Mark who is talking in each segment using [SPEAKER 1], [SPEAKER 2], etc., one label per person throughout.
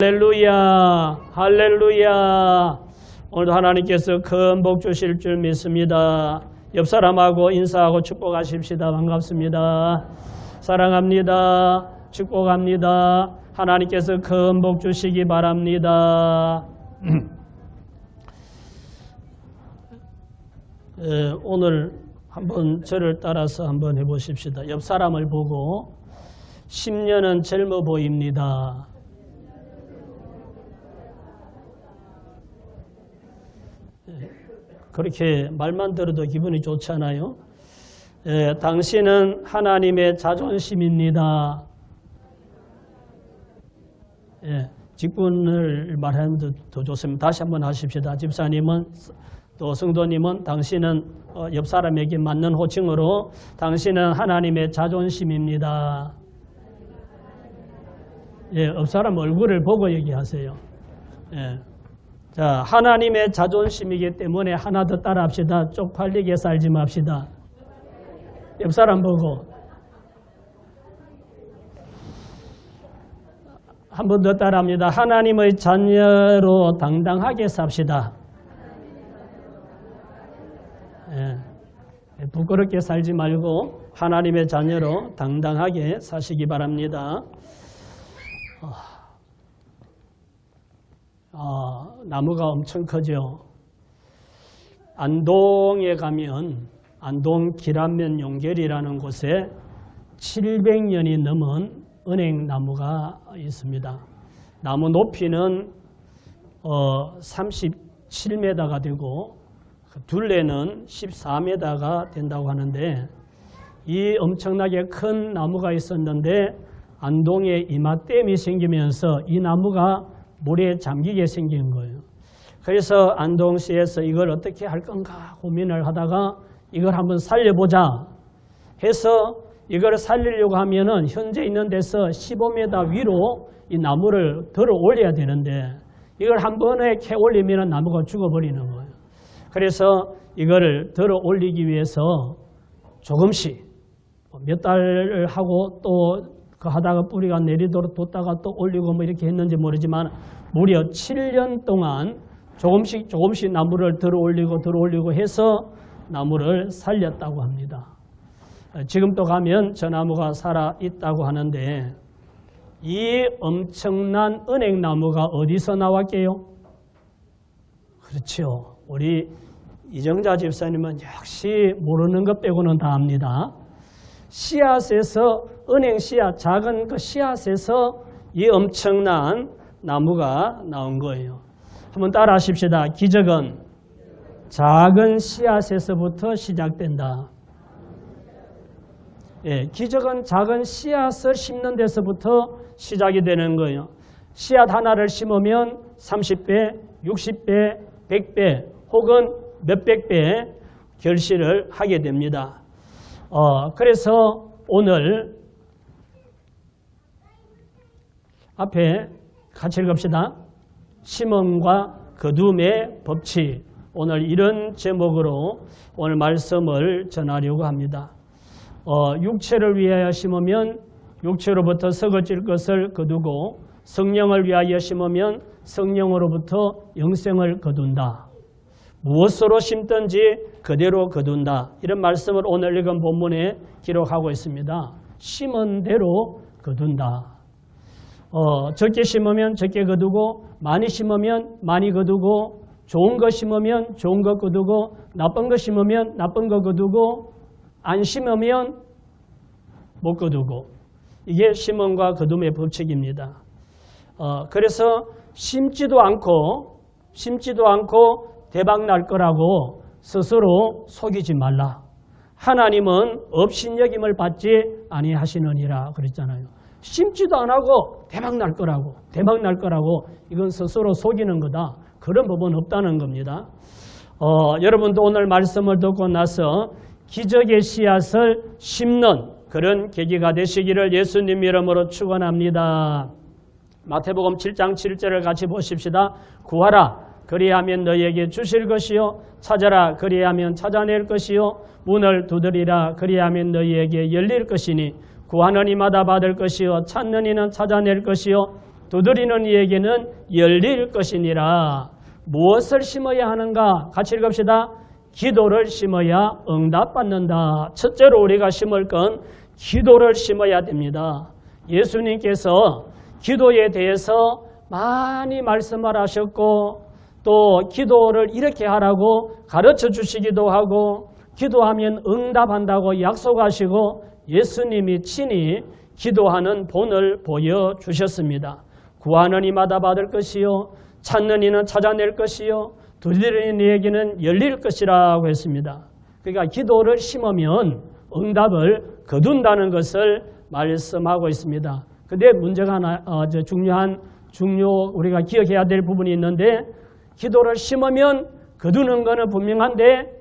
[SPEAKER 1] 할렐루야, 할렐루야. 오늘도 하나님께서 큰 복 주실 줄 믿습니다. 옆 사람하고 인사하고 축복하십시다. 반갑습니다. 사랑합니다. 축복합니다. 하나님께서 큰 복 주시기 바랍니다. 오늘 한번 저를 따라서 한번 해보십시다. 옆 사람을 보고 10년은 젊어 보입니다. 그렇게 말만 들어도 기분이 좋잖아요. 당신은 하나님의 자존심입니다. 직분을 말하면 더 좋습니다. 다시 한번 하십시다. 집사님은 또 성도님은 당신은 옆 사람에게 맞는 호칭으로 당신은 하나님의 자존심입니다. 옆 사람 얼굴을 보고 얘기하세요. 자, 하나님의 자존심이기 때문에 하나 더 따라 합시다. 쪽팔리게 살지 맙시다. 옆 사람 보고 한 번 더 따라합니다. 하나님의 자녀로 당당하게 삽시다. 부끄럽게 살지 말고 하나님의 자녀로 당당하게 사시기 바랍니다. 나무가 엄청 크죠. 안동에 가면 안동 기란면 용결이라는 곳에 700년이 넘은 은행나무가 있습니다. 나무 높이는 37m가 되고 둘레는 14m가 된다고 하는데 이 엄청나게 큰 나무가 있었는데 안동에 이마댐이 생기면서 이 나무가 물에 잠기게 생긴 거예요. 그래서 안동시에서 이걸 어떻게 할 건가 고민을 하다가 이걸 한번 살려보자 해서 이걸 살리려고 하면은 현재 있는 데서 15m 위로 이 나무를 들어 올려야 되는데 이걸 한 번에 캐 올리면 나무가 죽어버리는 거예요. 그래서 이거를 들어 올리기 위해서 조금씩 몇 달을 하고 또 그 하다가 뿌리가 내리도록 뒀다가 또 올리고 뭐 이렇게 했는지 모르지만 무려 7년 동안 조금씩 나무를 들어 올리고 해서 나무를 살렸다고 합니다. 지금도 가면 저 나무가 살아 있다고 하는데 이 엄청난 은행나무가 어디서 나왔게요? 그렇죠. 우리 이정자 집사님은 역시 모르는 것 빼고는 다 압니다. 씨앗에서 은행 씨앗, 작은 그 씨앗에서 이 엄청난 나무가 나온 거예요. 한번 따라 하십시다. 기적은 작은 씨앗에서부터 시작된다. 기적은 작은 씨앗을 심는 데서부터 시작이 되는 거예요. 씨앗 하나를 심으면 30배, 60배, 100배 혹은 몇백 배 결실을 하게 됩니다. 그래서 오늘 앞에 같이 읽읍시다. 심음과 거둠의 법칙. 오늘 이런 제목으로 오늘 말씀을 전하려고 합니다. 육체를 위하여 심으면 육체로부터 썩어질 것을 거두고 성령을 위하여 심으면 성령으로부터 영생을 거둔다. 무엇으로 심든지 그대로 거둔다. 이런 말씀을 오늘 읽은 본문에 기록하고 있습니다. 심은 대로 거둔다. 적게 심으면 적게 거두고 많이 심으면 많이 거두고 좋은 거 심으면 좋은 거 거두고 나쁜 거 심으면 나쁜 거 거두고 안 심으면 못 거두고 이게 심음과 거둠의 법칙입니다. 그래서 심지도 않고 대박 날 거라고 스스로 속이지 말라. 하나님은 업신여김을 받지 아니하시느니라 그랬잖아요. 심지도 안 하고 대박 날 거라고 이건 스스로 속이는 거다. 그런 법은 없다는 겁니다. 여러분도 오늘 말씀을 듣고 나서 기적의 씨앗을 심는 그런 계기가 되시기를 예수님 이름으로 축원합니다. 마태복음 7장 7절을 같이 보십시다. 구하라 그리하면 너희에게 주실 것이요 찾아라 그리하면 찾아낼 것이요 문을 두드리라 그리하면 너희에게 열릴 것이니 구하는 이마다 받을 것이요 찾는 이는 찾아낼 것이요 두드리는 이에게는 열릴 것이니라. 무엇을 심어야 하는가? 같이 읽읍시다. 기도를 심어야 응답받는다. 첫째로 우리가 심을 건 기도를 심어야 됩니다. 예수님께서 기도에 대해서 많이 말씀을 하셨고 또 기도를 이렇게 하라고 가르쳐 주시기도 하고 기도하면 응답한다고 약속하시고 예수님이 친히 기도하는 본을 보여주셨습니다. 구하는 이마다 받을 것이요 찾는 이는 찾아낼 것이요 두드리는 이에게는 열릴 것이라고 했습니다. 그러니까 기도를 심으면 응답을 거둔다는 것을 말씀하고 있습니다. 그런데 문제가 하나 우리가 기억해야 될 부분이 있는데 기도를 심으면 거두는 것은 분명한데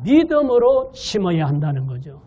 [SPEAKER 1] 믿음으로 심어야 한다는 거죠.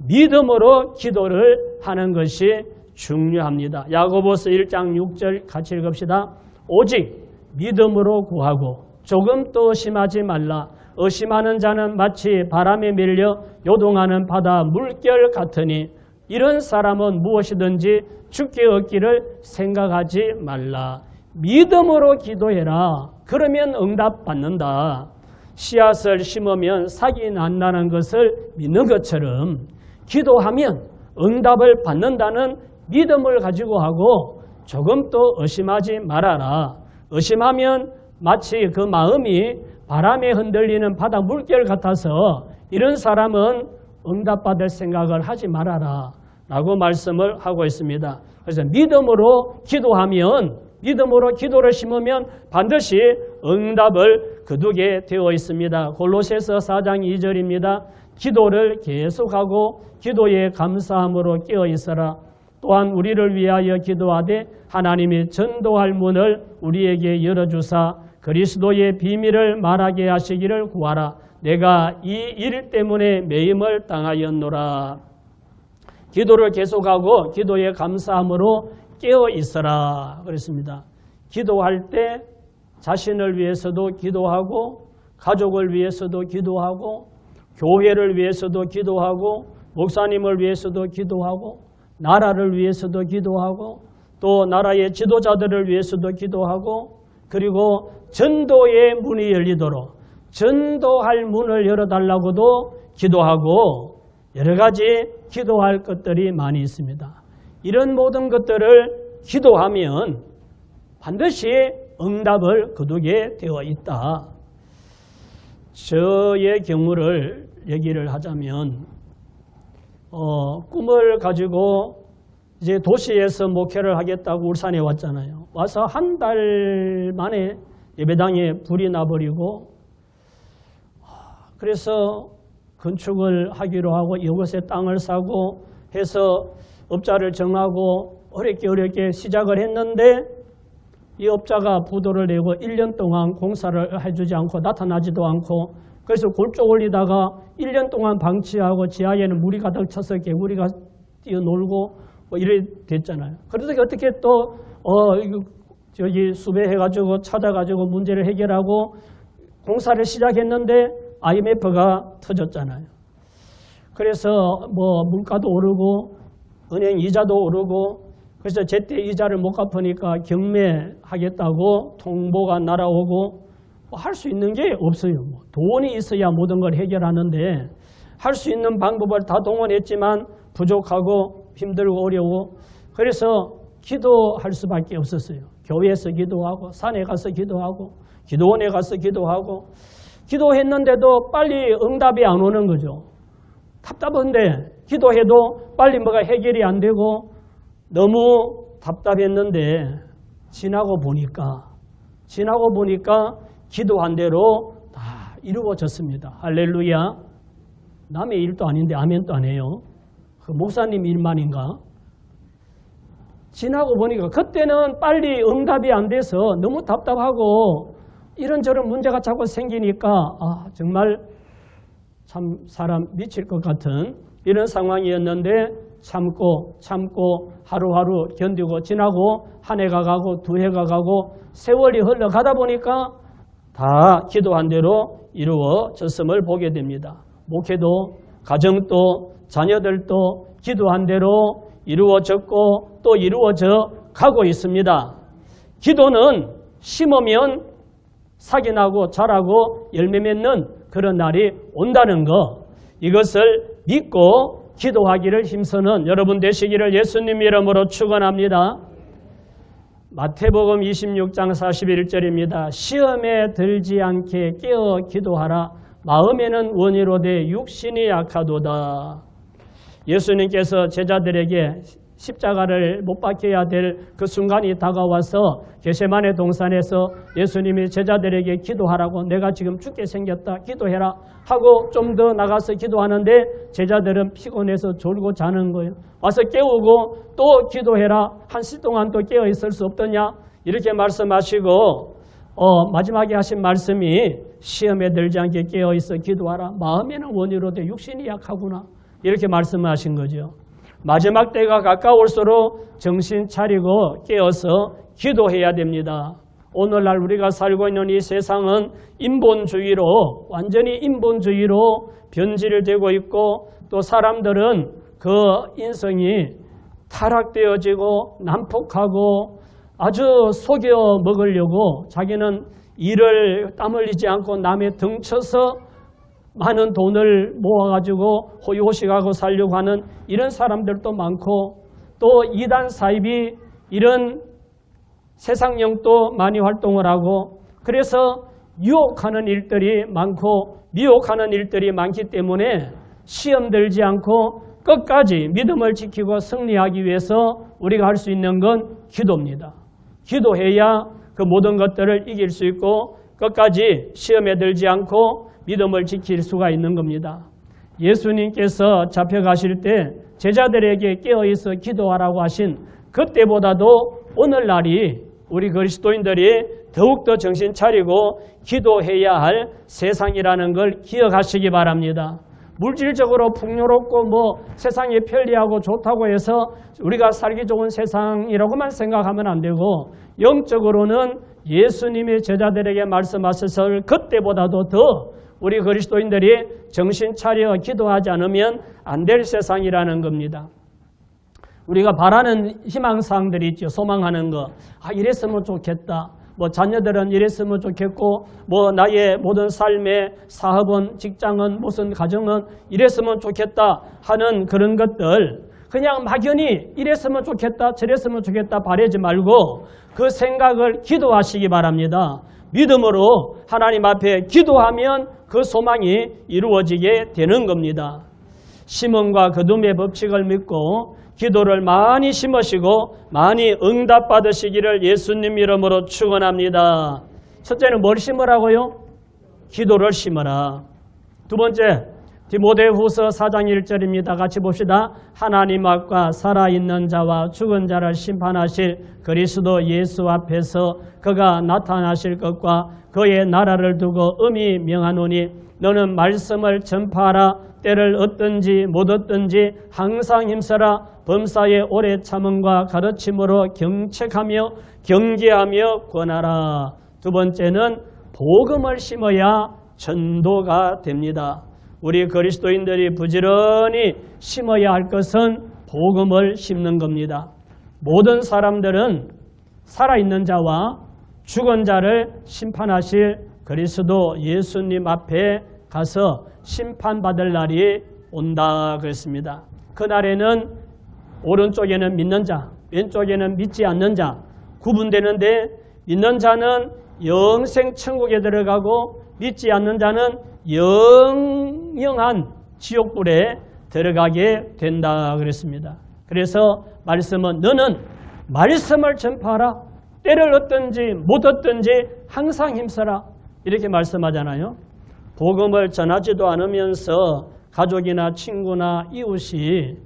[SPEAKER 1] 믿음으로 기도를 하는 것이 중요합니다. 야고보서 1장 6절 같이 읽읍시다. 오직 믿음으로 구하고 조금 또 의심하지 말라. 의심하는 자는 마치 바람에 밀려 요동하는 바다 물결 같으니 이런 사람은 무엇이든지 죽게 얻기를 생각하지 말라. 믿음으로 기도해라. 그러면 응답받는다. 씨앗을 심으면 싹이 난다는 것을 믿는 것처럼 기도하면 응답을 받는다는 믿음을 가지고 하고 조금 또 의심하지 말아라. 의심하면 마치 그 마음이 바람에 흔들리는 바다 물결 같아서 이런 사람은 응답받을 생각을 하지 말아라 라고 말씀을 하고 있습니다. 그래서 믿음으로 기도하면 믿음으로 기도를 심으면 반드시 응답을 거두게 되어 있습니다. 골로새서 4장 2절입니다. 기도를 계속하고 기도에 감사함으로 깨어 있어라. 또한 우리를 위하여 기도하되 하나님이 전도할 문을 우리에게 열어주사 그리스도의 비밀을 말하게 하시기를 구하라. 내가 이 일 때문에 매임을 당하였노라. 기도를 계속하고 기도에 감사함으로 깨어 있어라 그랬습니다. 기도할 때 자신을 위해서도 기도하고 가족을 위해서도 기도하고 교회를 위해서도 기도하고 목사님을 위해서도 기도하고 나라를 위해서도 기도하고 또 나라의 지도자들을 위해서도 기도하고 그리고 전도의 문이 열리도록 전도할 문을 열어달라고도 기도하고 여러 가지 기도할 것들이 많이 있습니다. 이런 모든 것들을 기도하면 반드시 응답을 거두게 되어 있다. 저의 경우를 얘기를 하자면 꿈을 가지고 이제 도시에서 목회를 하겠다고 울산에 왔잖아요. 와서 한 달 만에 예배당에 불이 나버리고 그래서 건축을 하기로 하고 이곳에 땅을 사고 해서 업자를 정하고 어렵게 시작을 했는데 이 업자가 부도를 내고 1년 동안 공사를 해주지 않고 나타나지도 않고 그래서 골조 올리다가 1년 동안 방치하고 지하에는 물이 가득 차서 개구리가 뛰어놀고 뭐 이래 됐잖아요. 그러다가 어떻게 또 저기 수배해가지고 찾아가지고 문제를 해결하고 공사를 시작했는데 IMF가 터졌잖아요. 그래서 뭐 물가도 오르고 은행 이자도 오르고 그래서 제때 이자를 못 갚으니까 경매하겠다고 통보가 날아오고 할 수 있는 게 없어요. 돈이 있어야 모든 걸 해결하는데 할 수 있는 방법을 다 동원했지만 부족하고 힘들고 어려워. 그래서 기도할 수밖에 없었어요. 교회에서 기도하고 산에 가서 기도하고 기도원에 가서 기도하고 기도했는데도 빨리 응답이 안 오는 거죠. 답답한데 기도해도 빨리 뭐가 해결이 안 되고 너무 답답했는데 지나고 보니까 기도한 대로 다 이루어졌습니다. 할렐루야. 남의 일도 아닌데 아멘도 안 해요. 그 목사님 일만인가? 지나고 보니까 그때는 빨리 응답이 안 돼서 너무 답답하고 이런저런 문제가 자꾸 생기니까 정말 참 사람 미칠 것 같은 이런 상황이었는데 참고 하루하루 견디고 지나고 한 해가 가고 두 해가 가고 세월이 흘러가다 보니까 다 기도한 대로 이루어졌음을 보게 됩니다. 목회도 가정도 자녀들도 기도한 대로 이루어졌고 또 이루어져 가고 있습니다. 기도는 심으면 싹이 나고 자라고 열매 맺는 그런 날이 온다는 거, 이것을 믿고 기도하기를 힘쓰는 여러분 되시기를 예수님 이름으로 축원합니다. 마태복음 26장 41절입니다. 시험에 들지 않게 깨어 기도하라. 마음에는 원이로되 육신이 약하도다. 예수님께서 제자들에게 십자가를 못 박혀야 될 그 순간이 다가와서 겟세마네 동산에서 예수님이 제자들에게 기도하라고, 내가 지금 죽게 생겼다 기도해라 하고 좀 더 나가서 기도하는데 제자들은 피곤해서 졸고 자는 거예요. 와서 깨우고 또 기도해라, 1시간 동안 또 깨어 있을 수 없더냐 이렇게 말씀하시고 마지막에 하신 말씀이 시험에 들지 않게 깨어 있어 기도하라. 마음에는 원이로되 육신이 약하구나 이렇게 말씀하신 거죠. 마지막 때가 가까울수록 정신 차리고 깨어서 기도해야 됩니다. 오늘날 우리가 살고 있는 이 세상은 인본주의로, 완전히 인본주의로 변질되고 있고, 또 사람들은 그 인성이 타락되어지고 난폭하고 아주 속여 먹으려고 자기는 일을 땀 흘리지 않고 남의 등쳐서 많은 돈을 모아가지고 호의호식하고 살려고 하는 이런 사람들도 많고, 또 이단 사입이 이런 세상령도 많이 활동을 하고, 그래서 유혹하는 일들이 많고 미혹하는 일들이 많기 때문에 시험 들지 않고 끝까지 믿음을 지키고 승리하기 위해서 우리가 할 수 있는 건 기도입니다. 기도해야 그 모든 것들을 이길 수 있고 끝까지 시험에 들지 않고 믿음을 지킬 수가 있는 겁니다. 예수님께서 잡혀가실 때 제자들에게 깨어있어 기도하라고 하신 그때보다도 오늘날이 우리 그리스도인들이 더욱더 정신 차리고 기도해야 할 세상이라는 걸 기억하시기 바랍니다. 물질적으로 풍요롭고 세상이 편리하고 좋다고 해서 우리가 살기 좋은 세상이라고만 생각하면 안 되고, 영적으로는 예수님이 제자들에게 말씀하셨을 그때보다도 더 우리 그리스도인들이 정신 차려 기도하지 않으면 안 될 세상이라는 겁니다. 우리가 바라는 희망사항들이 있죠. 소망하는 거. 이랬으면 좋겠다. 자녀들은 이랬으면 좋겠고, 나의 모든 삶의 사업은, 직장은, 무슨 가정은 이랬으면 좋겠다 하는 그런 것들, 그냥 막연히 이랬으면 좋겠다, 저랬으면 좋겠다 바라지 말고 그 생각을 기도하시기 바랍니다. 믿음으로 하나님 앞에 기도하면 그 소망이 이루어지게 되는 겁니다. 심음과 거둠의 법칙을 믿고 기도를 많이 심으시고 많이 응답받으시기를 예수님 이름으로 축원합니다. 첫째는 뭘 심으라고요? 기도를 심으라. 두 번째, 디모데후서 4장 1절입니다. 같이 봅시다. 하나님 앞과 살아있는 자와 죽은 자를 심판하실 그리스도 예수 앞에서 그가 나타나실 것과 그의 나라를 두고 엄히 명하노니 너는 말씀을 전파하라. 때를 얻든지 못 얻든지 항상 힘써라. 범사의 오래 참음과 가르침으로 경책하며 경계하며 권하라. 두 번째는 복음을 심어야 전도가 됩니다. 우리 그리스도인들이 부지런히 심어야 할 것은 복음을 심는 겁니다. 모든 사람들은 살아있는 자와 죽은 자를 심판하실 그리스도 예수님 앞에 가서 심판받을 날이 온다 그랬습니다. 그날에는 오른쪽에는 믿는 자, 왼쪽에는 믿지 않는 자 구분되는데, 믿는 자는 영생 천국에 들어가고 믿지 않는 자는 영영한 지옥불에 들어가게 된다 그랬습니다. 그래서 말씀은 너는 말씀을 전파하라. 때를 얻든지 못 얻든지 항상 힘써라. 이렇게 말씀하잖아요. 복음을 전하지도 않으면서 가족이나 친구나 이웃이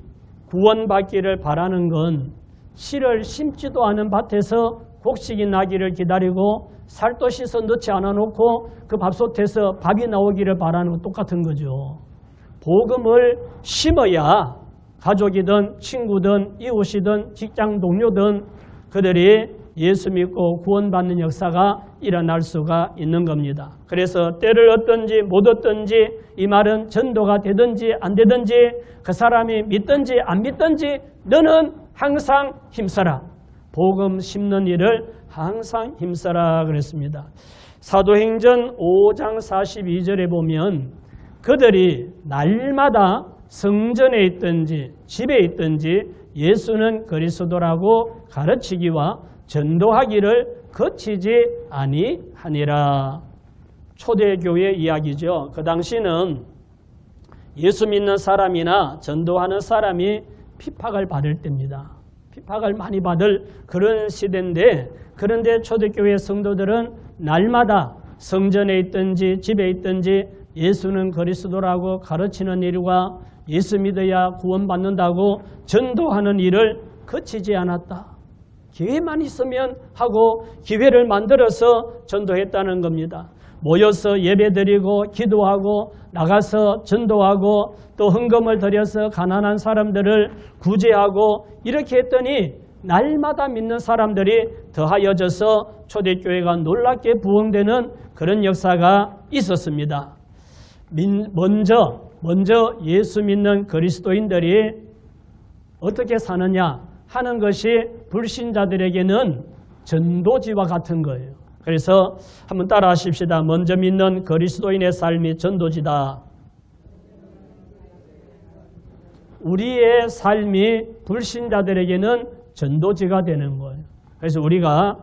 [SPEAKER 1] 구원받기를 바라는 건 씨를 심지도 않은 밭에서 곡식이 나기를 기다리고 살도 씻어 넣지 않아 놓고 그 밥솥에서 밥이 나오기를 바라는 것 똑같은 거죠. 복음을 심어야 가족이든 친구든 이웃이든 직장 동료든 그들이 예수 믿고 구원받는 역사가 일어날 수가 있는 겁니다. 그래서 때를 얻든지 못 얻든지, 이 말은 전도가 되든지 안 되든지, 그 사람이 믿든지 안 믿든지 너는 항상 힘써라. 복음 심는 일을 항상 힘써라 그랬습니다. 사도행전 5장 42절에 보면 그들이 날마다 성전에 있든지 집에 있든지 예수는 그리스도라고 가르치기와 전도하기를 거치지 아니하니라. 초대교회 이야기죠. 그 당시는 예수 믿는 사람이나 전도하는 사람이 핍박을 받을 때입니다. 핍박을 많이 받을 그런 시대인데, 그런데 초대교회 성도들은 날마다 성전에 있든지 집에 있든지 예수는 그리스도라고 가르치는 일과 예수 믿어야 구원받는다고 전도하는 일을 거치지 않았다. 기회만 있으면 하고 기회를 만들어서 전도했다는 겁니다. 모여서 예배드리고 기도하고 나가서 전도하고 또 헌금을 드려서 가난한 사람들을 구제하고 이렇게 했더니 날마다 믿는 사람들이 더하여져서 초대교회가 놀랍게 부흥되는 그런 역사가 있었습니다. 먼저 예수 믿는 그리스도인들이 어떻게 사느냐 하는 것이 불신자들에게는 전도지와 같은 거예요. 그래서 한번 따라 하십시다. 먼저 믿는 그리스도인의 삶이 전도지다. 우리의 삶이 불신자들에게는 전도지가 되는 거예요. 그래서 우리가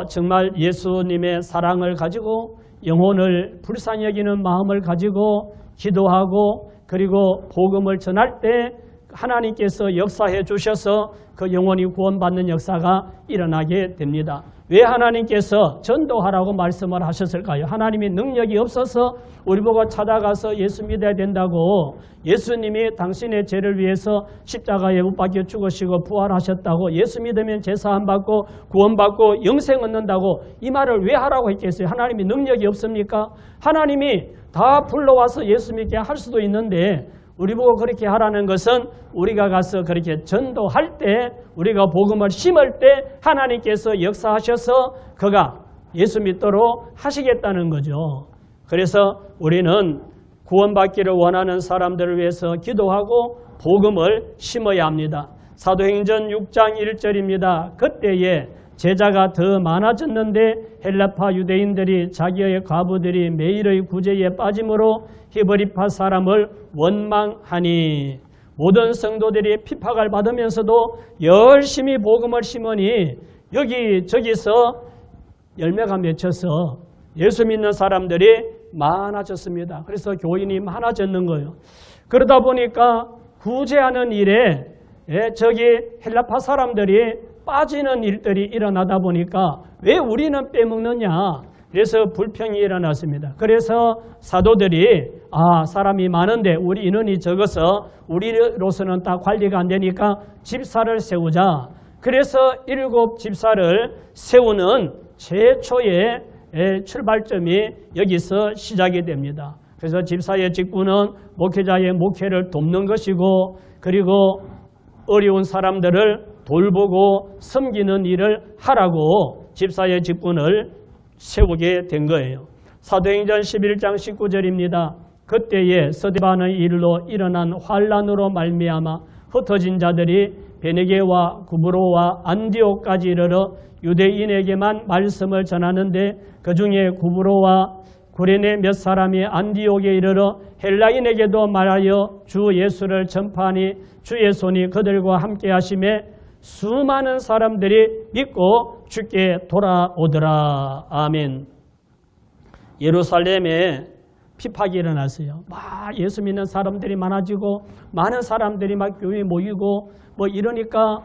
[SPEAKER 1] 정말 예수님의 사랑을 가지고 영혼을 불쌍히 여기는 마음을 가지고 기도하고 그리고 복음을 전할 때 하나님께서 역사해 주셔서 그 영혼이 구원받는 역사가 일어나게 됩니다. 왜 하나님께서 전도하라고 말씀을 하셨을까요? 하나님이 능력이 없어서 우리 보고 찾아가서 예수 믿어야 된다고, 예수님이 당신의 죄를 위해서 십자가에 못 박혀 죽으시고 부활하셨다고, 예수 믿으면 제사함 받고 구원받고 영생 얻는다고 이 말을 왜 하라고 했겠어요? 하나님이 능력이 없습니까? 하나님이 다 불러와서 예수 믿게 할 수도 있는데 우리 보고 그렇게 하라는 것은 우리가 가서 그렇게 전도할 때, 우리가 복음을 심을 때 하나님께서 역사하셔서 그가 예수 믿도록 하시겠다는 거죠. 그래서 우리는 구원받기를 원하는 사람들을 위해서 기도하고 복음을 심어야 합니다. 사도행전 6장 1절입니다. 그때에 제자가 더 많아졌는데 헬라파 유대인들이 자기의 과부들이 매일의 구제에 빠짐으로 히브리파 사람을 원망하니, 모든 성도들이 핍박을 받으면서도 열심히 복음을 심으니 여기저기서 열매가 맺혀서 예수 믿는 사람들이 많아졌습니다. 그래서 교인이 많아졌는 거예요. 그러다 보니까 구제하는 일에 저기 헬라파 사람들이 빠지는 일들이 일어나다 보니까 왜 우리는 빼먹느냐, 그래서 불평이 일어났습니다. 그래서 사도들이 사람이 많은데 우리 인원이 적어서 우리로서는 다 관리가 안 되니까 집사를 세우자. 그래서 7 집사를 세우는 최초의 출발점이 여기서 시작이 됩니다. 그래서 집사의 직분은 목회자의 목회를 돕는 것이고, 그리고 어려운 사람들을 돌보고 섬기는 일을 하라고 집사의 직분을 세우게 된 거예요. 사도행전 11장 19절입니다. 그때에 스데반의 일로 일어난 환란으로 말미암아 흩어진 자들이 베네게와 구브로와 안디옥까지 이르러 유대인에게만 말씀을 전하는데, 그 중에 구브로와 구레네 몇 사람이 안디옥에 이르러 헬라인에게도 말하여 주 예수를 전파하니 주의 손이 그들과 함께 하심에 수많은 사람들이 믿고 주께 돌아오더라. 아멘. 예루살렘에 핍박이 일어났어요. 막 예수 믿는 사람들이 많아지고 많은 사람들이 막 교회에 모이고 뭐 이러니까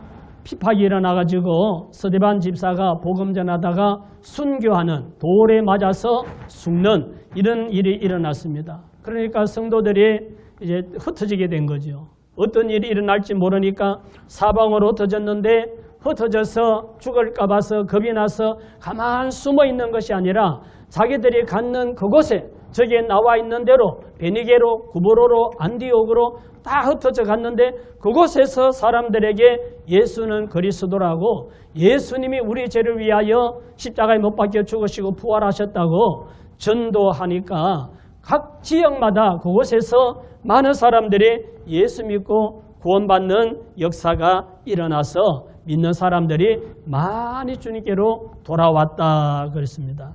[SPEAKER 1] 핍박이 일어나가지고 스데반 집사가 복음 전하다가 순교하는, 돌에 맞아서 죽는 이런 일이 일어났습니다. 그러니까 성도들이 이제 흩어지게 된 거죠. 어떤 일이 일어날지 모르니까 사방으로 흩어졌는데, 흩어져서 죽을까 봐서 겁이 나서 가만 숨어 있는 것이 아니라 자기들이 갖는 그곳에, 저기에 나와 있는 대로 베니게로, 구브로로, 안디옥으로 다 흩어져 갔는데, 그곳에서 사람들에게 예수는 그리스도라고, 예수님이 우리 죄를 위하여 십자가에 못 박혀 죽으시고 부활하셨다고 전도하니까 각 지역마다 그곳에서 많은 사람들이 예수 믿고 구원받는 역사가 일어나서 믿는 사람들이 많이 주님께로 돌아왔다 그랬습니다.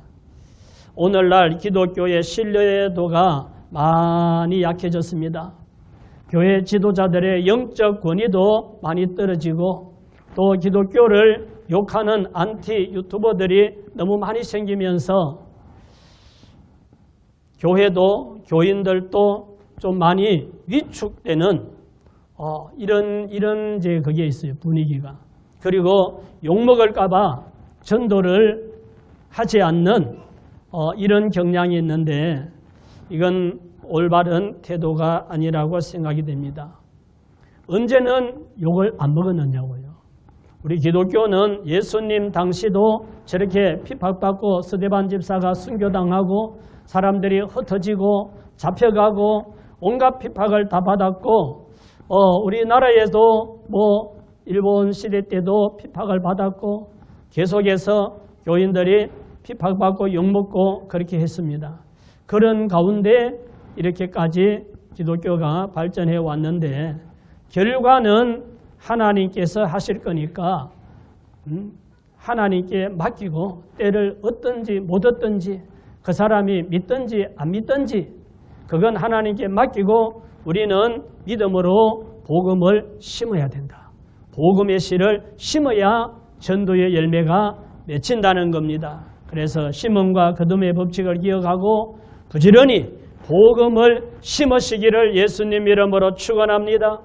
[SPEAKER 1] 오늘날 기독교의 신뢰도가 많이 약해졌습니다. 교회 지도자들의 영적 권위도 많이 떨어지고 또 기독교를 욕하는 안티 유튜버들이 너무 많이 생기면서 교회도 교인들도 좀 많이 위축되는 이런 이제 그게 있어요. 분위기가. 그리고 욕먹을까봐 전도를 하지 않는 이런 경향이 있는데 이건 올바른 태도가 아니라고 생각이 됩니다. 언제는 욕을 안 먹었느냐고요. 우리 기독교는 예수님 당시도 저렇게 핍박받고 스데반 집사가 순교당하고 사람들이 흩어지고 잡혀가고 온갖 핍박을 다 받았고 우리나라에도 일본 시대 때도 핍박을 받았고 계속해서 교인들이 핍박받고 욕먹고 그렇게 했습니다. 그런 가운데 이렇게까지 기독교가 발전해 왔는데 결과는 하나님께서 하실 거니까 하나님께 맡기고 때를 얻든지 못 얻든지 그 사람이 믿든지 안 믿든지 그건 하나님께 맡기고 우리는 믿음으로 복음을 심어야 된다. 복음의 씨를 심어야 전도의 열매가 맺힌다는 겁니다. 그래서 심음과 거둠의 법칙을 기억하고 부지런히 복음을 심으시기를 예수님 이름으로 축원합니다.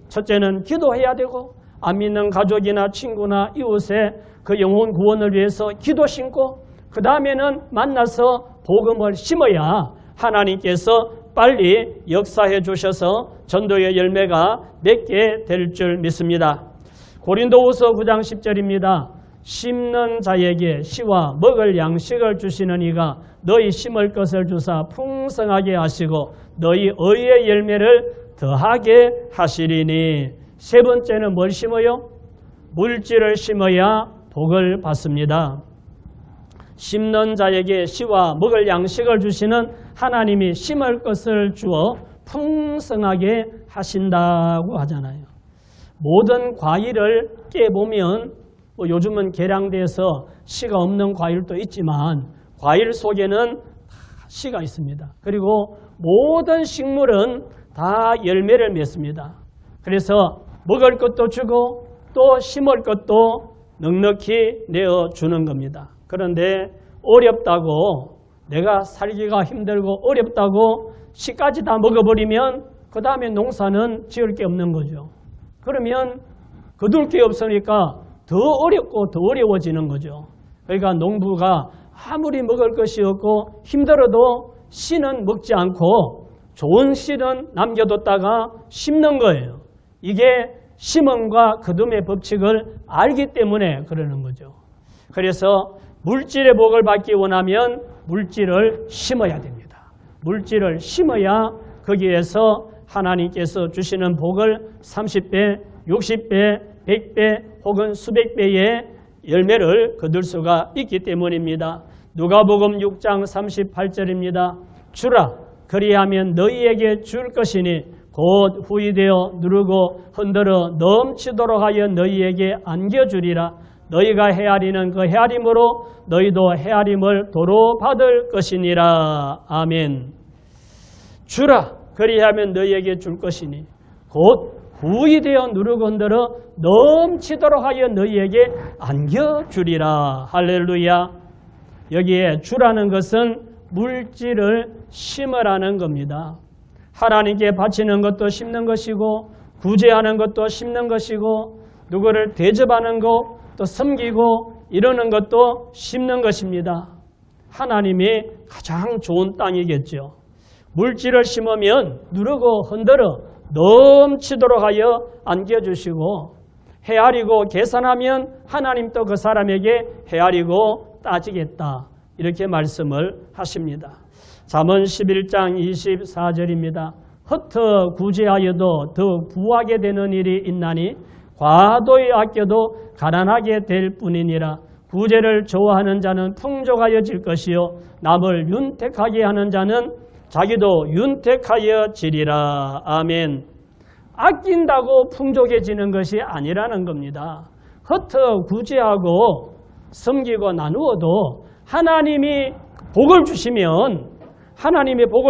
[SPEAKER 1] 첫째는 기도해야 되고 안 믿는 가족이나 친구나 이웃의 그 영혼 구원을 위해서 기도 심고 그 다음에는 만나서 복음을 심어야 하나님께서 빨리 역사해 주셔서 전도의 열매가 맺게 될 줄 믿습니다. 고린도후서 9장 10절입니다. 심는 자에게 씨와 먹을 양식을 주시는 이가 너희 심을 것을 주사 풍성하게 하시고 너희 의의 열매를 더하게 하시리니. 세 번째는 뭘 심어요? 물질을 심어야 복을 받습니다. 심는 자에게 씨와 먹을 양식을 주시는 하나님이 심을 것을 주어 풍성하게 하신다고 하잖아요. 모든 과일을 깨보면 요즘은 계량돼서 씨가 없는 과일도 있지만 과일 속에는 씨가 있습니다. 그리고 모든 식물은 다 열매를 맺습니다. 그래서 먹을 것도 주고 또 심을 것도 넉넉히 내어주는 겁니다. 그런데 어렵다고 내가 살기가 힘들고 어렵다고 씨까지 다 먹어버리면 그 다음에 농사는 지을 게 없는 거죠. 그러면 거둘 게 없으니까 더 어렵고 더 어려워지는 거죠. 그러니까 농부가 아무리 먹을 것이 없고 힘들어도 씨는 먹지 않고 좋은 씨는 남겨뒀다가 심는 거예요. 이게 심음과 거둠의 법칙을 알기 때문에 그러는 거죠. 그래서 물질의 복을 받기 원하면 물질을 심어야 됩니다. 물질을 심어야 거기에서 하나님께서 주시는 복을 30배, 60배, 100배 혹은 수백 배의 열매를 거둘 수가 있기 때문입니다. 누가복음 6장 38절입니다. 주라 그리하면 너희에게 줄 것이니 곧 후이되어 누르고 흔들어 넘치도록 하여 너희에게 안겨주리라. 너희가 헤아리는 그 헤아림으로 너희도 헤아림을 도로 받을 것이니라. 아멘. 주라 그리하면 너희에게 줄 것이니 곧 후이되어 누르고 흔들어 넘치도록 하여 너희에게 안겨주리라. 할렐루야. 여기에 주라는 것은 물질을 심으라는 겁니다. 하나님께 바치는 것도 심는 것이고 구제하는 것도 심는 것이고 누구를 대접하는 것 또 섬기고 이러는 것도 심는 것입니다. 하나님이 가장 좋은 땅이겠죠. 물질을 심으면 누르고 흔들어 넘치도록 하여 안겨주시고 헤아리고 계산하면 하나님도 그 사람에게 헤아리고 따지겠다. 이렇게 말씀을 하십니다. 잠언 11장 24절입니다. 흩어 구제하여도 더 구하게 되는 일이 있나니 과도히 아껴도 가난하게 될 뿐이니라. 구제를 좋아하는 자는 풍족하여질 것이요 남을 윤택하게 하는 자는 자기도 윤택하여지리라. 아멘. 아낀다고 풍족해지는 것이 아니라는 겁니다. 흩어 구제하고 섬기고 나누어도 하나님이 복을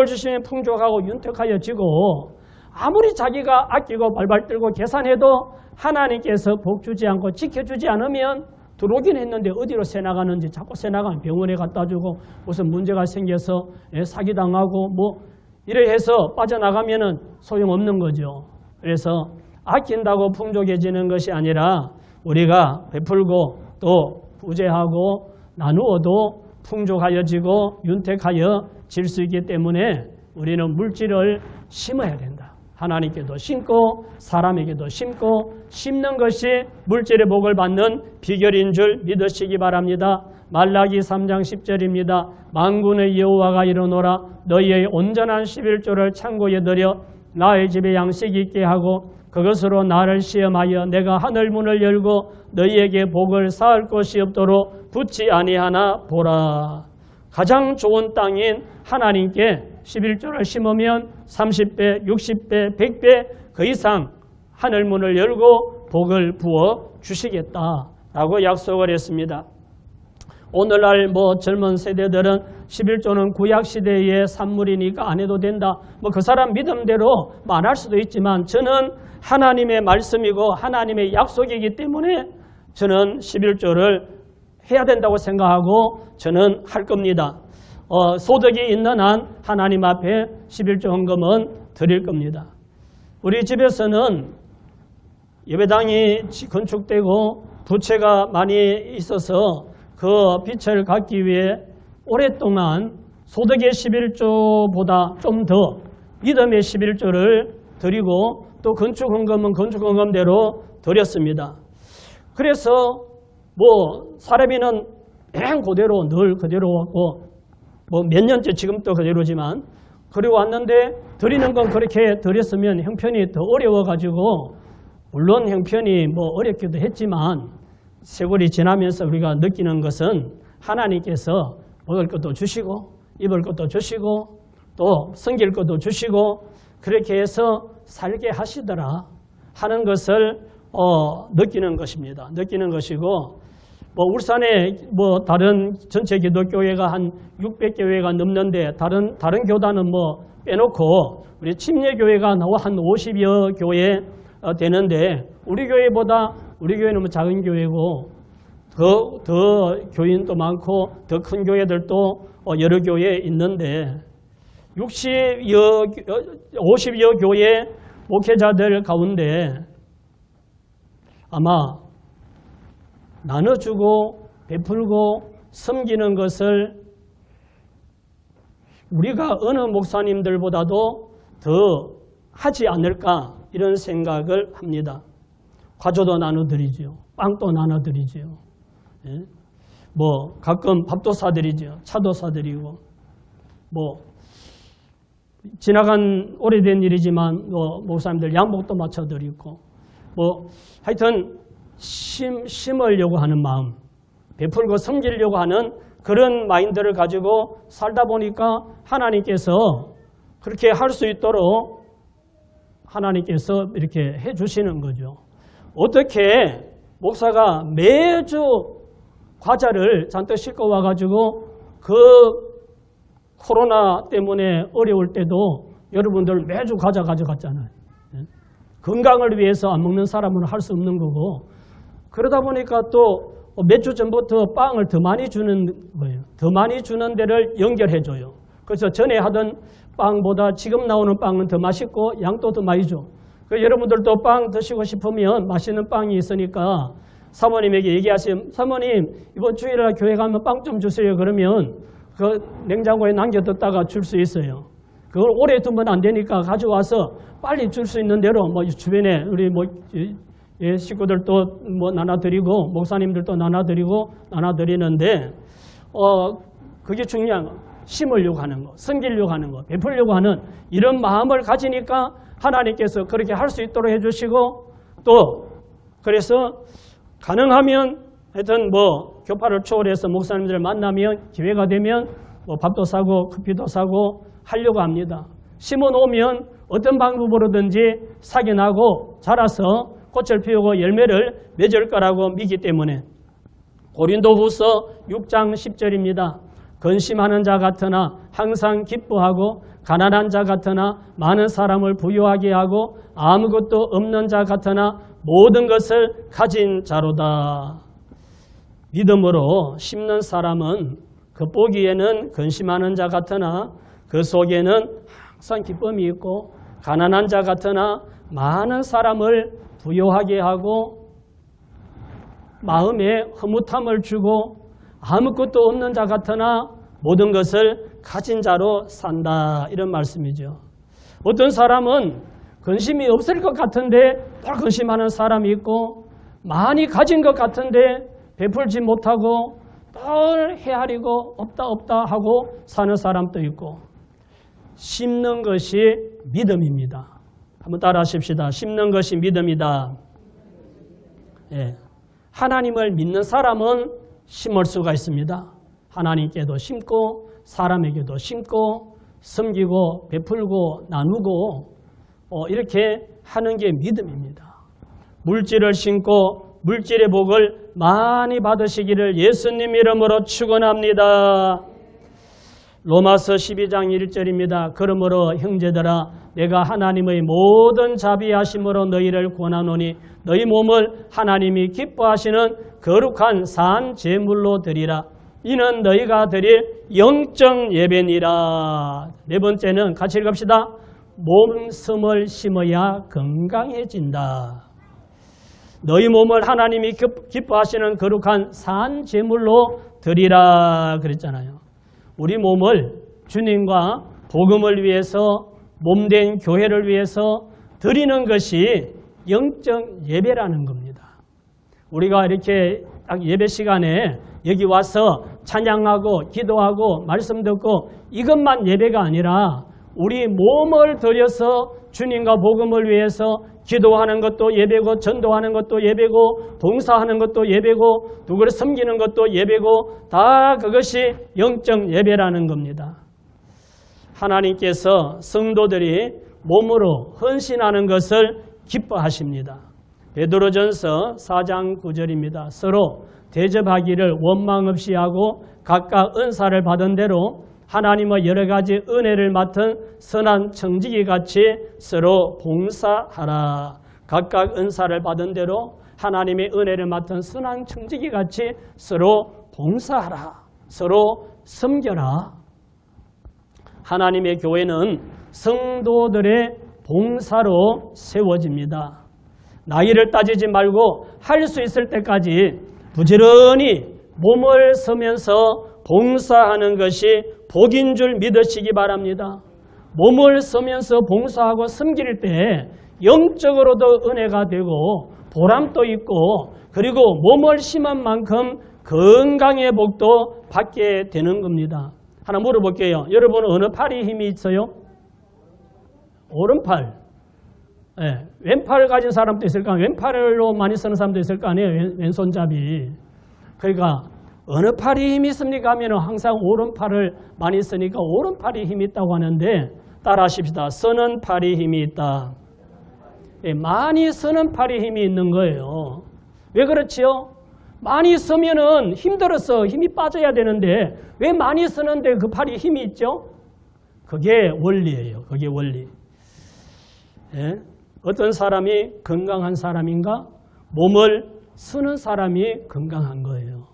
[SPEAKER 1] 주시면 풍족하고 윤택하여지고 아무리 자기가 아끼고 발발 떨고 계산해도 하나님께서 복 주지 않고 지켜주지 않으면 들어오긴 했는데 어디로 새나가는지 자꾸 새나가면 병원에 갖다 주고 무슨 문제가 생겨서 사기당하고 뭐 이래 해서 빠져나가면은 소용없는 거죠. 그래서 아낀다고 풍족해지는 것이 아니라 우리가 베풀고 또 부재하고 나누어도 풍족하여지고 윤택하여질 수 있기 때문에 우리는 물질을 심어야 된다. 하나님께도 심고 사람에게도 심고 심는 것이 물질의 복을 받는 비결인 줄 믿으시기 바랍니다. 말라기 3장 10절입니다. 만군의 여호와가 이르노라 너희의 온전한 11조를 창고에 들여 나의 집에 양식 있게 하고 그것으로 나를 시험하여 내가 하늘 문을 열고 너희에게 복을 쌓을 것이 없도록 붙지 아니하나 보라. 가장 좋은 땅인 하나님께 11조를 심으면 30배, 60배, 100배 그 이상 하늘문을 열고 복을 부어 주시겠다라고 약속을 했습니다. 오늘날 젊은 세대들은 11조는 구약시대의 산물이니까 안 해도 된다. 그 사람 믿음대로 말할 수도 있지만 저는 하나님의 말씀이고 하나님의 약속이기 때문에 저는 11조를 해야 된다고 생각하고 저는 할 겁니다. 소득이 있는 한 하나님 앞에 11조 헌금은 드릴 겁니다. 우리 집에서는 예배당이 건축되고 부채가 많이 있어서 그 빚을 갚기 위해 오랫동안 소득의 11조보다 좀 더 믿음의 11조를 드리고 또 건축헌금은 건축헌금대로 드렸습니다. 그래서 사람이는 그대로 늘 그대로 왔고 몇 년째 지금도 그대로지만 그리고 왔는데 드리는 건 그렇게 드렸으면 형편이 더 어려워가지고 물론 형편이 어렵기도 했지만 세월이 지나면서 우리가 느끼는 것은 하나님께서 먹을 것도 주시고 입을 것도 주시고 또 섬길 것도 주시고 그렇게 해서 살게 하시더라 하는 것을 느끼는 것입니다. 느끼는 것이고 울산에 다른 전체 기독교회가 한 600교회가 넘는데 다른 교단은 빼놓고 우리 침례교회가 한 50여 교회 되는데 우리 교회는 작은 교회고 더 교인도 많고 더 큰 교회들도 여러 교회 있는데 50여 교회 목회자들 가운데 아마 나눠주고 베풀고 섬기는 것을 우리가 어느 목사님들보다도 더 하지 않을까 이런 생각을 합니다. 과조도 나눠드리죠. 빵도 나눠드리죠. 예? 가끔 밥도 사드리죠. 차도 사드리고 지나간 오래된 일이지만 목사님들 양복도 맞춰드리고 하여튼 심으려고 하는 마음, 베풀고 섬기려고 하는 그런 마인드를 가지고 살다 보니까 하나님께서 그렇게 할 수 있도록 하나님께서 이렇게 해주시는 거죠. 어떻게 목사가 매주 과자를 잔뜩 싣고 와가지고 그 코로나 때문에 어려울 때도 여러분들 매주 과자 가져갔잖아요. 건강을 위해서 안 먹는 사람은 할 수 없는 거고 그러다 보니까 또 몇 주 전부터 빵을 더 많이 주는 거예요. 더 많이 주는 데를 연결해줘요. 그래서 전에 하던 빵보다 지금 나오는 빵은 더 맛있고 양도 더 많이 줘. 여러분들도 빵 드시고 싶으면 맛있는 빵이 있으니까 사모님에게 얘기하시면 사모님 이번 주일날 교회 가면 빵 좀 주세요. 그러면 그 냉장고에 남겨뒀다가 줄 수 있어요. 그걸 오래 두면 안 되니까 가져와서 빨리 줄 수 있는 대로 주변에 우리 식구들도 나눠드리고 목사님들도 나눠드리는데 그게 중요한 거. 심으려고 하는 거, 섬기려고 하는 거, 베풀려고 하는 이런 마음을 가지니까 하나님께서 그렇게 할 수 있도록 해주시고 또 그래서 가능하면 하여튼 교파를 초월해서 목사님들을 만나면 기회가 되면 밥도 사고 커피도 사고 하려고 합니다. 심어놓으면 어떤 방법으로든지 사게 나고 자라서 꽃을 피우고 열매를 맺을 거라고 믿기 때문에 고린도후서 6장 10절입니다. 근심하는 자 같으나 항상 기뻐하고 가난한 자 같으나 많은 사람을 부유하게 하고 아무것도 없는 자 같으나 모든 것을 가진 자로다. 믿음으로 심는 사람은 겉보기에는 근심하는 자 같으나 그 속에는 항상 기쁨이 있고 가난한 자 같으나 많은 사람을 부유하게 하고 마음에 흐뭇함을 주고 아무것도 없는 자 같으나 모든 것을 가진 자로 산다. 이런 말씀이죠. 어떤 사람은 근심이 없을 것 같은데 또 근심하는 사람이 있고 많이 가진 것 같은데 베풀지 못하고 또 헤아리고 없다 하고 사는 사람도 있고 심는 것이 믿음입니다. 한번 따라 하십시다. 심는 것이 믿음이다. 예. 하나님을 믿는 사람은 심을 수가 있습니다. 하나님께도 심고 사람에게도 심고 섬기고 베풀고 나누고 이렇게 하는 게 믿음입니다. 물질을 심고 물질의 복을 많이 받으시기를 예수님 이름으로 축원합니다. 로마서 12장 1절입니다. 그러므로 형제들아 내가 하나님의 모든 자비하심으로 너희를 권하노니 너희 몸을 하나님이 기뻐하시는 거룩한 산 제물로 드리라. 이는 너희가 드릴 영적 예배니라. 네 번째는 같이 읽읍시다. 몸섬을 심어야 건강해진다. 너희 몸을 하나님이 기뻐하시는 거룩한 산 제물로 드리라 그랬잖아요. 우리 몸을 주님과 복음을 위해서 몸된 교회를 위해서 드리는 것이 영적 예배라는 겁니다. 우리가 이렇게 딱 예배 시간에 여기 와서 찬양하고 기도하고 말씀 듣고 이것만 예배가 아니라 우리 몸을 들여서 주님과 복음을 위해서 기도하는 것도 예배고 전도하는 것도 예배고 봉사하는 것도 예배고 누구를 섬기는 것도 예배고 다 그것이 영적 예배라는 겁니다. 하나님께서 성도들이 몸으로 헌신하는 것을 기뻐하십니다. 베드로전서 4장 9절입니다. 서로 대접하기를 원망 없이 하고 각각 은사를 받은 대로 하나님의 여러 가지 은혜를 맡은 선한 청지기 같이 서로 봉사하라. 각각 은사를 받은 대로 하나님의 은혜를 맡은 선한 청지기 같이 서로 봉사하라. 서로 섬겨라. 하나님의 교회는 성도들의 봉사로 세워집니다. 나이를 따지지 말고 할 수 있을 때까지 부지런히 몸을 쓰면서 봉사하는 것이 복인 줄 믿으시기 바랍니다. 몸을 쓰면서 봉사하고 섬길 때 영적으로도 은혜가 되고 보람도 있고 그리고 몸을 심은 만큼 건강의 복도 받게 되는 겁니다. 하나 물어볼게요. 여러분은 어느 팔에 힘이 있어요? 오른팔. 네. 왼팔을 가진 사람도 있을 거 아니에요. 왼팔로 많이 쓰는 사람도 있을 거 아니에요. 왼손잡이. 그러니까 어느 팔이 힘이 있습니까 하면 항상 오른팔을 많이 쓰니까 오른팔이 힘이 있다고 하는데 따라 하십시다. 쓰는 팔이 힘이 있다. 네. 많이 쓰는 팔이 힘이 있는 거예요. 왜 그렇지요? 많이 쓰면은 힘들어서 힘이 빠져야 되는데 왜 많이 쓰는데 그 팔이 힘이 있죠? 그게 원리예요. 그게 원리. 예? 어떤 사람이 건강한 사람인가? 몸을 쓰는 사람이 건강한 거예요.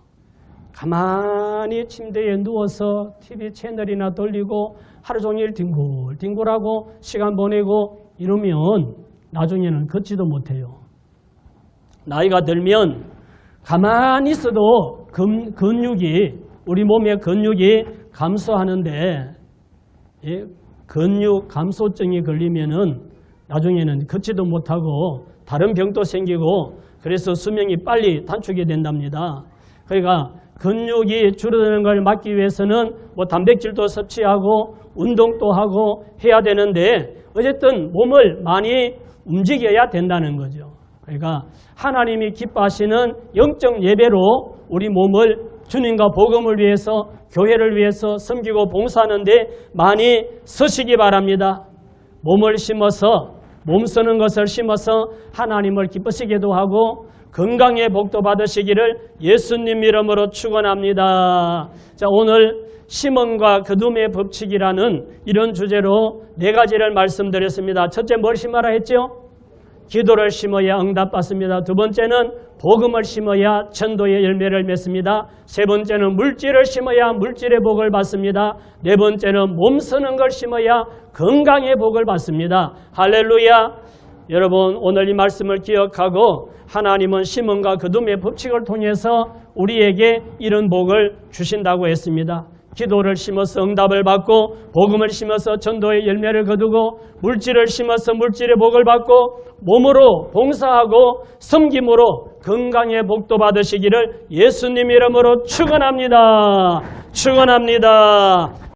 [SPEAKER 1] 가만히 침대에 누워서 TV 채널이나 돌리고 하루 종일 뒹굴하고 시간 보내고 이러면 나중에는 걷지도 못해요. 나이가 들면 가만히 있어도 우리 몸의 근육이 감소하는데 근육 감소증이 걸리면은 나중에는 걷지도 못하고 다른 병도 생기고 그래서 수명이 빨리 단축이 된답니다. 그러니까 근육이 줄어드는 걸 막기 위해서는 뭐 단백질도 섭취하고 운동도 하고 해야 되는데 어쨌든 몸을 많이 움직여야 된다는 거죠. 그러니까 하나님이 기뻐하시는 영적 예배로 우리 몸을 주님과 복음을 위해서 교회를 위해서 섬기고 봉사하는 데 많이 쓰시기 바랍니다. 몸을 심어서 몸 쓰는 것을 심어서 하나님을 기쁘시게도 하고 건강의 복도 받으시기를 예수님 이름으로 축원합니다. 자, 오늘 심음과 거둠의 법칙이라는 이런 주제로 네 가지를 말씀드렸습니다. 첫째, 뭘 심어라 했죠? 기도를 심어야 응답받습니다. 두 번째는 복음을 심어야 전도의 열매를 맺습니다. 세 번째는 물질을 심어야 물질의 복을 받습니다. 네 번째는 몸 쓰는 걸 심어야 건강의 복을 받습니다. 할렐루야. 여러분, 오늘 이 말씀을 기억하고 하나님은 심음과 거둠의 법칙을 통해서 우리에게 이런 복을 주신다고 했습니다. 기도를 심어서 응답을 받고 복음을 심어서 전도의 열매를 거두고 물질을 심어서 물질의 복을 받고 몸으로 봉사하고 섬김으로 건강의 복도 받으시기를 예수님 이름으로 축원합니다. 축원합니다.